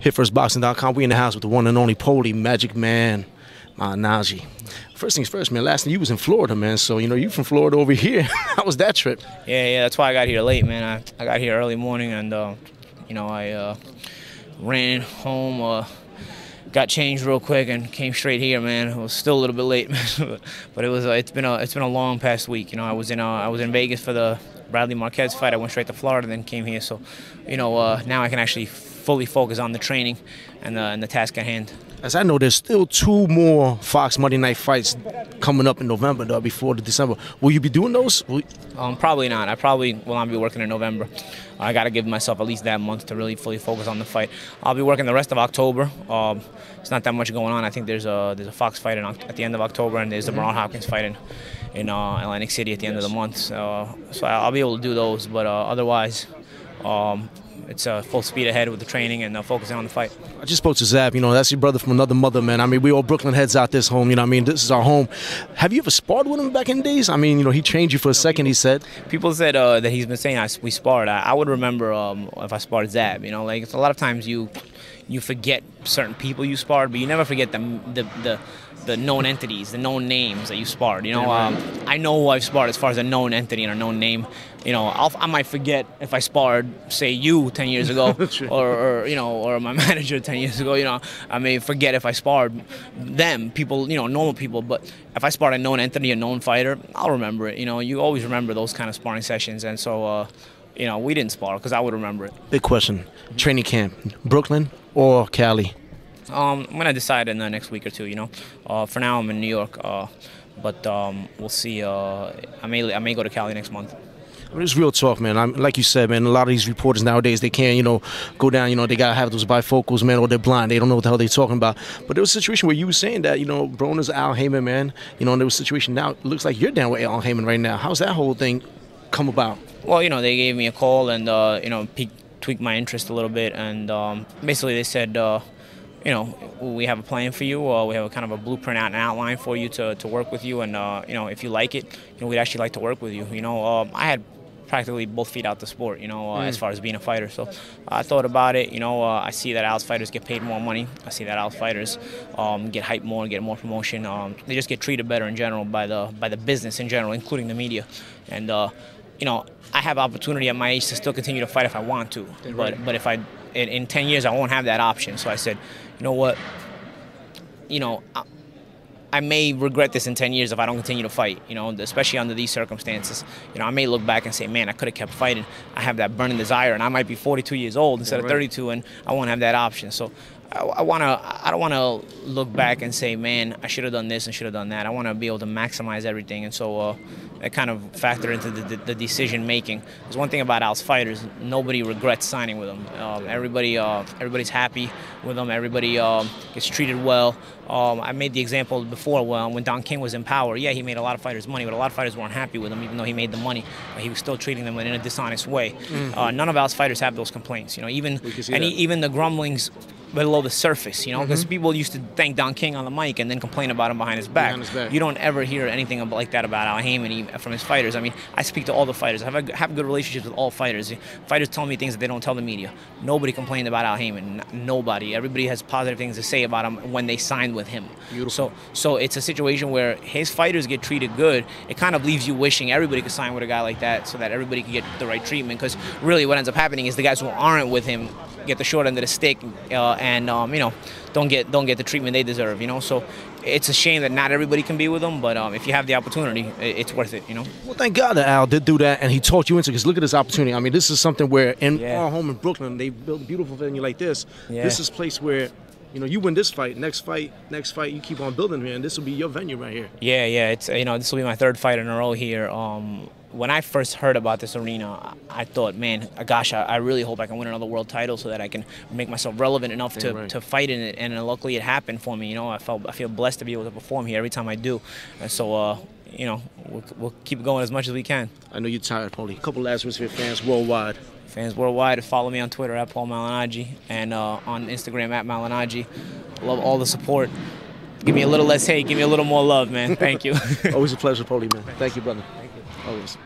HitFirstBoxing.com. We in the house with the one and only Paulie Malignaggi. First things first, man. Last time you was in Florida, man. So, you from Florida over here. How was that trip? Yeah, that's why I got here late, man. I got here early morning and, I ran home, got changed real quick and came straight here, man. It was still a little bit late, man. But it's been a long past week. I was in Vegas for the Bradley Marquez fight. I went straight to Florida, then came here. So, now I can actually fully focus on the training and the task at hand. As I know, there's still 2 more Fox Monday Night fights coming up in November, though, before the December. Will you be doing those? Probably not. I probably will not be working in November. I got to give myself at least that month to really fully focus on the fight. I'll be working the rest of October. It's not that much going on. I think there's a Fox fight at the end of October, and there's the Bernard Hopkins fight in Atlantic City at the end of the month. So I'll be able to do those, but otherwise, it's full speed ahead with the training and focusing on the fight. I just spoke to Zab. That's your brother from another mother, man. I mean, we all Brooklyn heads out this home. This is our home. Have you ever sparred with him back in the days? I mean, he trained you for a second, he said. People said that he's been saying we sparred. I would remember if I sparred Zab. Like it's a lot of times you forget certain people you sparred, but you never forget the known entities, the known names that you sparred. I know who I've sparred as far as a known entity and a known name. I might forget if I sparred, say, you 10 years ago, or my manager 10 years ago. I may forget if I sparred them, people, normal people. But if I sparred a known entity, a known fighter, I'll remember it. You always remember those kind of sparring sessions, and so we didn't spar because I would remember it. Big question: training camp, Brooklyn or Cali? I'm gonna decide in the next week or two. For now I'm in New York, but we'll see. I may go to Cali next month. I mean, it's real talk, man. Like you said, man, a lot of these reporters nowadays, they can't, go down, they got to have those bifocals, man, or they're blind. They don't know what the hell they're talking about. But there was a situation where you were saying that, Broner's Al Heyman, man, and there was a situation now, it looks like you're down with Al Heyman right now. How's that whole thing come about? Well, they gave me a call and, tweaked my interest a little bit. And basically they said, we have a plan for you. We have a kind of a blueprint out and outline for you to work with you. And, if you like it, we'd actually like to work with you. I had practically both feet out the sport, as far as being a fighter. So I thought about it. I see that Al's fighters get paid more money. I see that Al's fighters get hyped more, get more promotion. They just get treated better in general by the business in general, including the media. And I have opportunity at my age to still continue to fight if I want to. But if in 10 years I won't have that option. So I said, you know what? I may regret this in 10 years if I don't continue to fight, especially under these circumstances. I may look back and say, man, I could have kept fighting. I have that burning desire, and I might be 42 years old instead of 32, and I won't have that option. So I don't want to look back and say, man, I should have done this and should have done that. I want to be able to maximize everything, and so that kind of factor into the decision making. There's one thing about Al's fighters: nobody regrets signing with them. Everybody's happy with them. Everybody gets treated well. I made the example before when Don King was in power. Yeah, he made a lot of fighters money, but a lot of fighters weren't happy with him, even though he made the money. He was still treating them in a dishonest way. None of Al's fighters have those complaints. Even the grumblings below the surface, because people used to thank Don King on the mic and then complain about him behind his back. You don't ever hear anything like that about Al Heyman from his fighters. I mean, I speak to all the fighters. I have good relationships with all fighters. Fighters tell me things that they don't tell the media. Nobody complained about Al Heyman. Nobody. Everybody has positive things to say about him when they signed with him. So it's a situation where his fighters get treated good. It kind of leaves you wishing everybody could sign with a guy like that so that everybody could get the right treatment, because really what ends up happening is the guys who aren't with him get the short end of the stick and don't get the treatment they deserve. So it's a shame that not everybody can be with them, but if you have the opportunity, it's worth it. Well, thank God that Al did do that, and he taught you into it, because look at this opportunity. I mean, this is something where in our home in Brooklyn, they built a beautiful venue like this. This is a place where you win this fight, next fight, you keep on building here, and this will be your venue right here. Yeah, it's this will be my 3rd fight in a row here. When I first heard about this arena, I thought, man, gosh, I really hope I can win another world title so that I can make myself relevant enough to fight in it. And luckily it happened for me. I feel blessed to be able to perform here every time I do. And so, we'll keep going as much as we can. I know you're tired, Paulie. A couple last words for your fans worldwide. Fans worldwide, follow me on Twitter at Paulie Malignaggi and on Instagram at Malignaggi. Love all the support. Give me a little less hate, give me a little more love, man. Thank you. Always a pleasure, Paulie, man. Thank you, brother. Thank you. Always.